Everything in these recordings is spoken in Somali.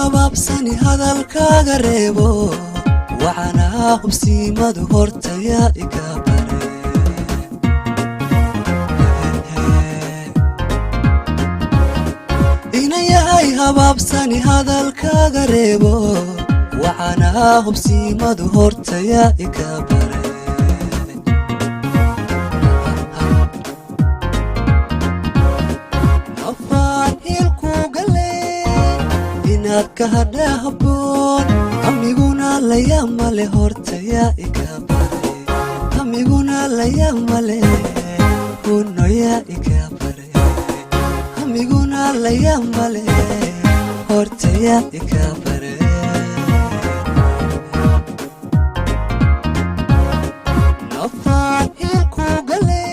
habaabsani hadalkaaga reebo waxana hubsiimadu hortaya iga bare inayay habaabsani hadalkaaga reebo waxana hubsiimadu hortaya iga bare kahada habboon amiguna la yamale hortaya iga bare amiguna la yamale hunoya iga bare amiguna la yamale hortaya iga bare nafaan ilku gale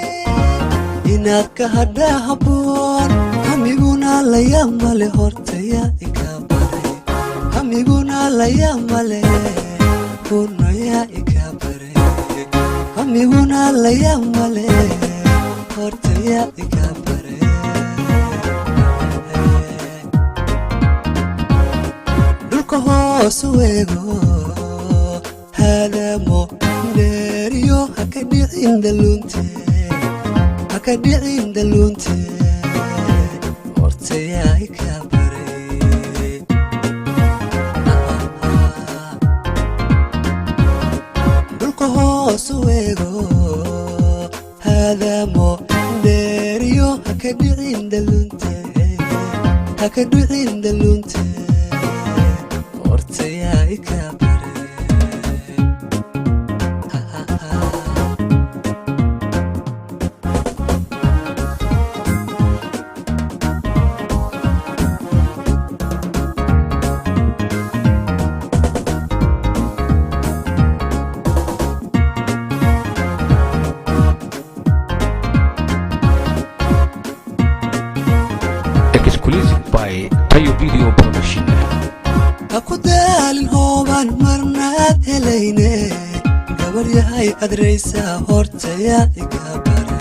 inaad kahada habboon amiguna la yamale hortaya iga amiguna la yamale hunoya iga bare amiguna la yamale hortaya iga bare dhulka hoos weego hadamo dheeriyo haka dhicin dalunte hortaya iga bare suwego hadamo deriyo haka dhicin dalunte hortaya iga bare Exclusive by Tayo Video Production. Aku dalin hoban marnaad helayne gabar yahay adreysa hortaya iga bare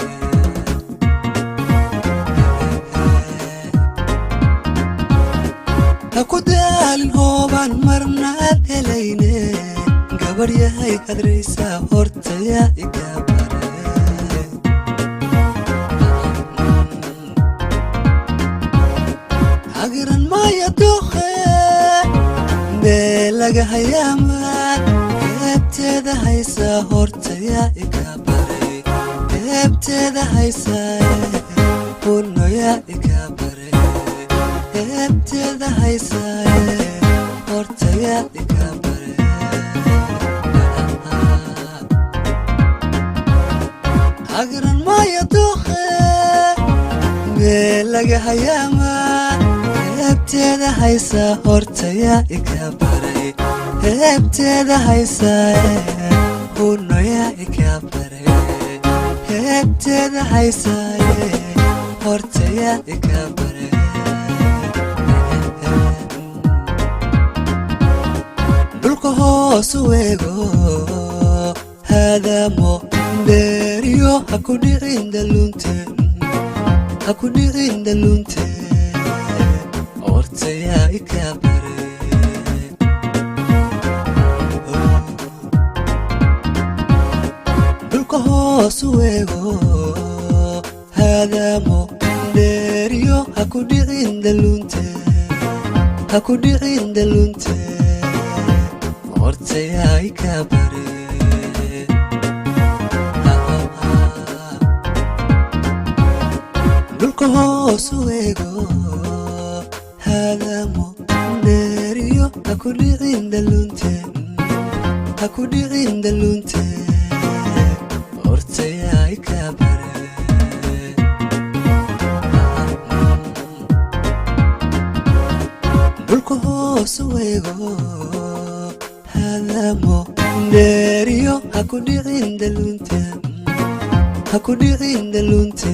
Aku dalin hoban marnaad helayne gabar yahay adreysa hortaya iga bare agiran maya dohe belaga hayama hebteeda haysa hortaya iga bare hebteeda haysa hunoya iga bare hebteeda haysa hortaya iga bare agiran maya dohe belaga hayama hebteeda haysa hortaya iga bare hebteeda haysa hunoya iga bare hebteeda haysa hortaya iga bare dhulka hoos weego hadamo dheeriyo haku dhicin dalunte hortaya iga bare dhulka hoos weego hadamo dheeriyo haku dhicin dalunte hortaya iga bare dhulka hoos weego hadamo dheeriyo haku dhicin dalunte hortaya iga bare dhulka hoos weego hadamo dheeriyo haku dhicin dalunte